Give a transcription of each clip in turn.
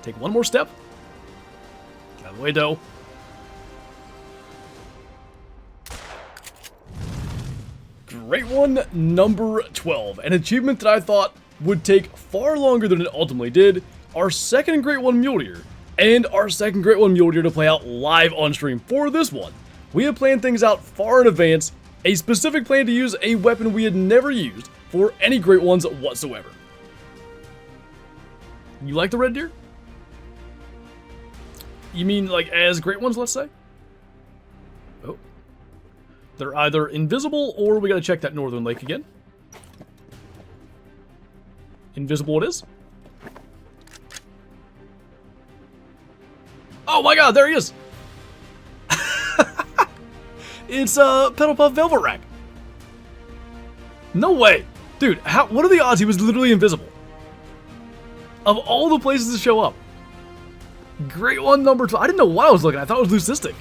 Take one more step. Get out of the way, doe. Great one, number 12. An achievement that I thought would take far longer than it ultimately did. Our second Great One Mule Deer. And our second Great One Mule Deer to play out live on stream for this one. We have planned things out far in advance. A specific plan to use a weapon we had never used for any Great Ones whatsoever. You like the red deer? You mean like as Great Ones, let's say? Oh. They're either invisible or we gotta check that northern lake again. Invisible it is. Oh my god, there he is! It's Petal Puff Velvet Rack. No way! Dude, what are the odds he was literally invisible? Of all the places to show up. Great one number 12. I didn't know what I was looking at. I thought it was Leucistic.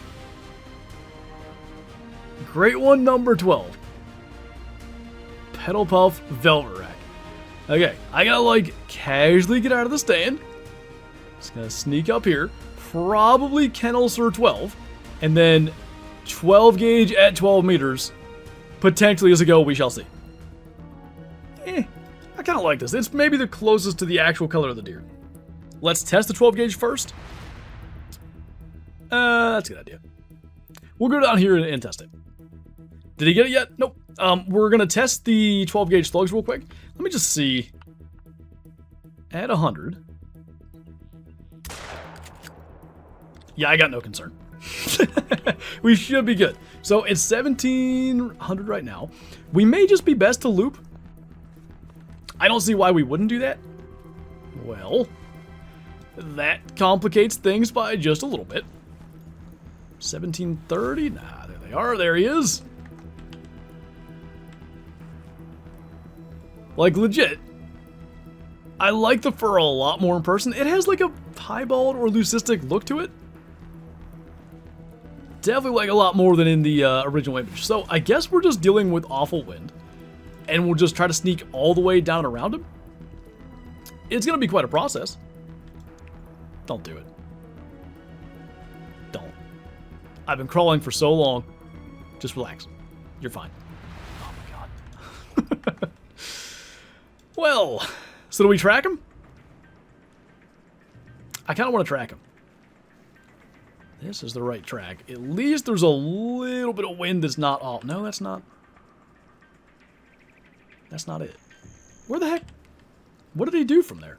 Great one number 12. Petal Puff Velvet Rack. Okay, I gotta like casually get out of the stand. Just gonna sneak up here. Probably Kennel Sir 12. And then 12 gauge at 12 meters. Potentially as a go, we shall see. I kind of like this. It's maybe the closest to the actual color of the deer. Let's test the 12 gauge first. That's a good idea. We'll go down here and test it. Did he get it yet? Nope. We're going to test the 12 gauge slugs real quick. Let me just see. At 100. Yeah, I got no concern. We should be good. So it's 1700 right now. We may just be best to loop. I don't see why we wouldn't do that. Well, that complicates things by just a little bit. 1730? Nah, there they are. There he is. Like, legit. I like the fur a lot more in person. It has like a piebald or leucistic look to it. Definitely like a lot more than in the original image. So I guess we're just dealing with awful wind. And we'll just try to sneak all the way down around him. It's going to be quite a process. Don't do it. Don't. I've been crawling for so long. Just relax. You're fine. Oh my god. Well, so do we track him? I kind of want to track him. This is the right track. At least there's a little bit of wind that's not off. No, that's not. That's not it. Where the heck? What did he do from there?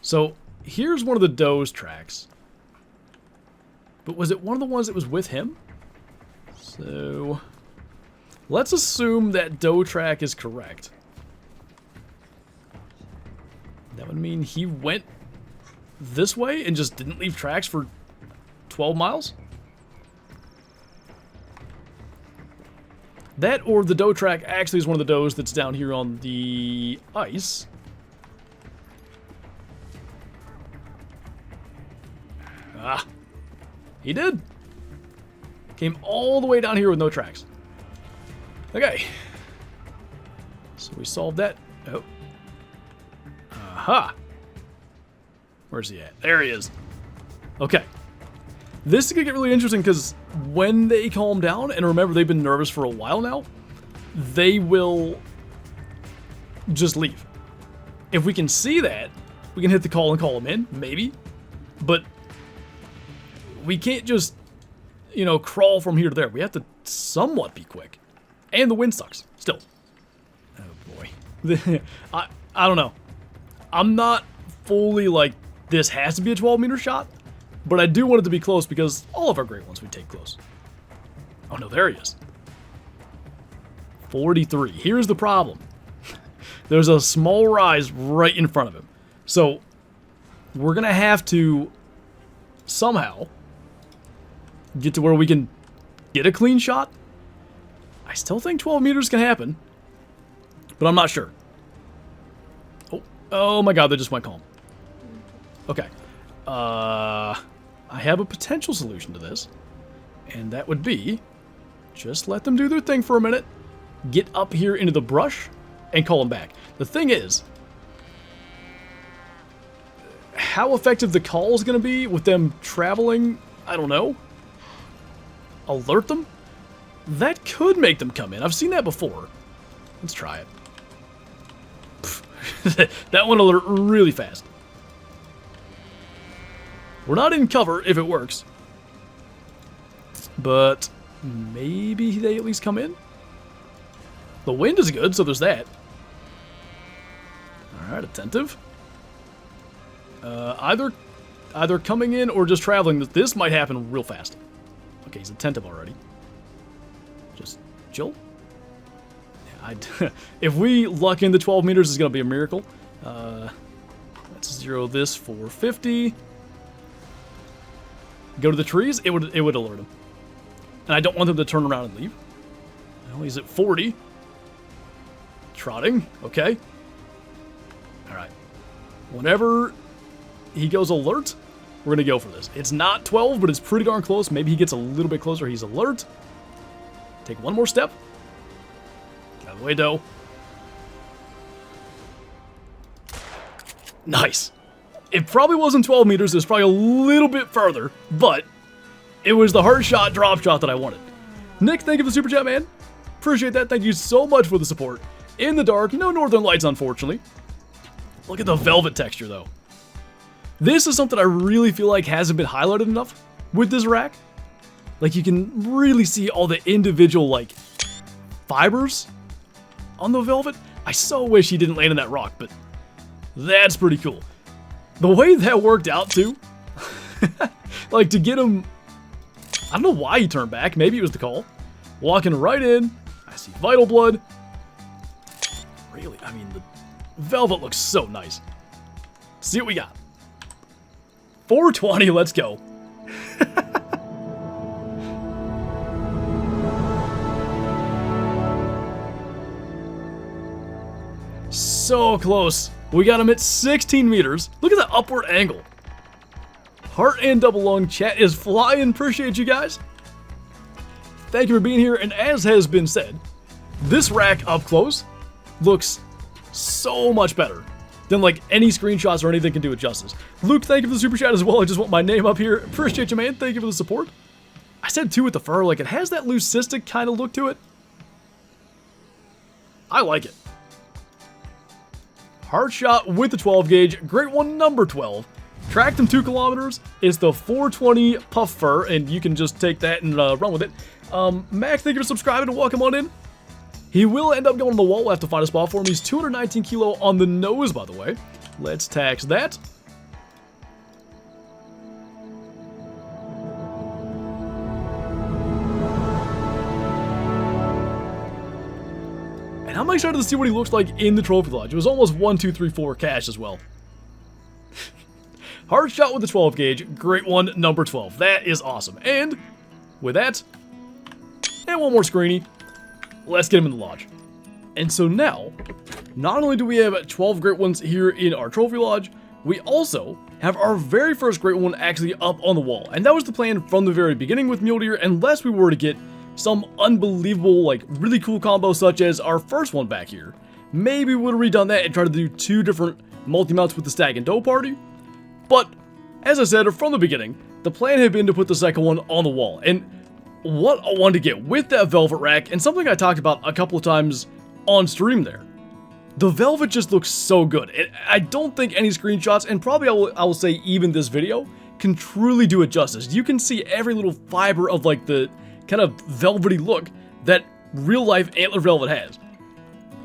So, here's one of the doe's tracks. But was it one of the ones that was with him? So, let's assume that doe track is correct. That would mean he went this way and just didn't leave tracks for 12 miles? That or the doe track actually is one of the does that's down here on the ice. Ah, he did. Came all the way down here with no tracks. Okay. So we solved that. Oh. Aha. Where's he at? There he is. Okay. This is going to get really interesting because when they calm down, and remember they've been nervous for a while now, they will just leave. If we can see that, we can hit the call and call them in, maybe. But we can't just, you know, crawl from here to there. We have to somewhat be quick. And the wind sucks, still. Oh boy. I don't know. I'm not fully like, this has to be a 12-meter shot. But I do want it to be close because all of our great ones we take close. Oh no, there he is. 43. Here's the problem. There's a small rise right in front of him. So we're going to have to somehow get to where we can get a clean shot. I still think 12 meters can happen, but I'm not sure. Oh my god, they just went calm. Okay. I have a potential solution to this, and that would be just let them do their thing for a minute, get up here into the brush, and call them back. The thing is, how effective the call is going to be with them traveling, I don't know. Alert them? That could make them come in. I've seen that before. Let's try it. That one alert really fast. We're not in cover if it works. But maybe they at least come in? The wind is good, so there's that. Alright, attentive. Either coming in or just traveling. This might happen real fast. Okay, he's attentive already. Just chill. Yeah, if we luck into 12 meters, it's going to be a miracle. Let's zero this for 50. Go to the trees, it would alert him. And I don't want them to turn around and leave. Well, he's at 40. Trotting, okay. Alright. Whenever he goes alert, we're going to go for this. It's not 12, but it's pretty darn close. Maybe he gets a little bit closer. He's alert. Take one more step. Get out of the way, Doe. Nice. It probably wasn't 12 meters. It was probably a little bit further, but it was the heart shot, drop shot that I wanted. Nick, thank you for the super chat, man. Appreciate that. Thank you so much for the support. In the dark, no northern lights, unfortunately. Look at the velvet texture, though. This is something I really feel like hasn't been highlighted enough with this rack. Like, you can really see all the individual, like, fibers on the velvet. I so wish he didn't land in that rock, but that's pretty cool. The way that worked out, too, like, to get him, I don't know why he turned back. Maybe it was the call. Walking right in. I see vital blood. Really, I mean, the velvet looks so nice. See what we got. 420, let's go. So close. We got him at 16 meters. Look at the upward angle. Heart and double lung chat is flying. Appreciate you guys. Thank you for being here. And as has been said, this rack up close looks so much better than like any screenshots or anything can do it justice. Luke, thank you for the super chat as well. I just want my name up here. Appreciate you, man. Thank you for the support. I said too with the fur, like it has that leucistic kind of look to it. I like it. Hard shot with the 12 gauge. Great one, number 12. Tracked him 2 kilometers. It's the 420 puff fur, and you can just take that and run with it. Max, thank you for subscribing and welcome on in. He will end up going on the wall. We'll have to find a spot for him. He's 219 kilo on the nose, by the way. Let's tax that. And I'm excited to see what he looks like in the trophy lodge. It was almost 1, 2, 3, 4 cash as well. Hard shot with the 12 gauge. Great one, number 12. That is awesome. And with that, and one more screeny, let's get him in the lodge. And so now, not only do we have 12 great ones here in our trophy lodge, we also have our very first great one actually up on the wall. And that was the plan from the very beginning with Mule Deer, unless we were to get some unbelievable, like, really cool combo such as our first one back here. Maybe we would have redone that and tried to do 2 different multi-mounts with the Stag and Doe party. But, as I said from the beginning, the plan had been to put the second one on the wall. And what I wanted to get with that velvet rack, and something I talked about a couple of times on stream there, the velvet just looks so good. And I don't think any screenshots, and probably I will say even this video, can truly do it justice. You can see every little fiber of like the kind of velvety look that real life antler velvet has.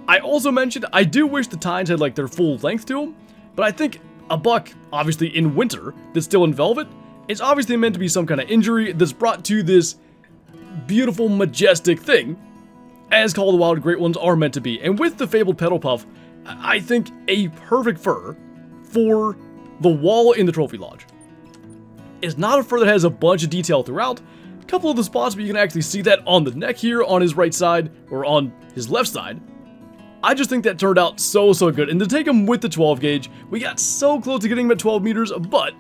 I also mentioned I do wish the tines had like their full length to them, but I think a buck, obviously in winter, that's still in velvet, it's obviously meant to be some kind of injury that's brought to this beautiful, majestic thing, as Call of the Wild great ones are meant to be. And with the fabled petal puff, I think a perfect fur for the wall in the trophy lodge. It's not a fur that has a bunch of detail throughout. A couple of the spots, but you can actually see that on the neck here, on his right side, or on his left side. I just think that turned out so good. And to take him with the 12 gauge, we got so close to getting him at 12 meters, but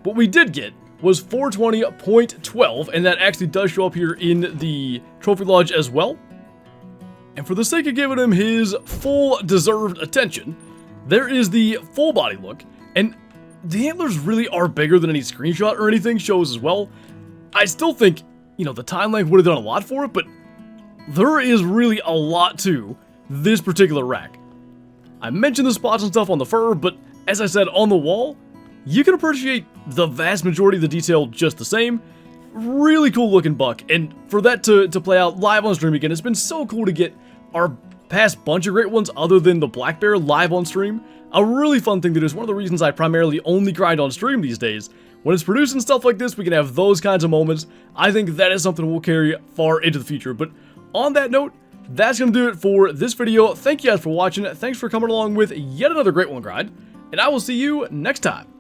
what we did get was 420.12, and that actually does show up here in the trophy lodge as well. And for the sake of giving him his full deserved attention, there is the full body look. And the antlers really are bigger than any screenshot or anything shows as well. I still think, you know, the time length would have done a lot for it, but there is really a lot to this particular rack. I mentioned the spots and stuff on the fur, but as I said, on the wall, you can appreciate the vast majority of the detail just the same. Really cool looking buck, and for that to play out live on stream again, it's been so cool to get our past bunch of great ones other than the black bear live on stream. A really fun thing to do. Is one of the reasons I primarily only grind on stream these days. When it's producing stuff like this, we can have those kinds of moments. I think that is something we'll carry far into the future. But on that note, that's going to do it for this video. Thank you guys for watching. Thanks for coming along with yet another great one grind, and I will see you next time.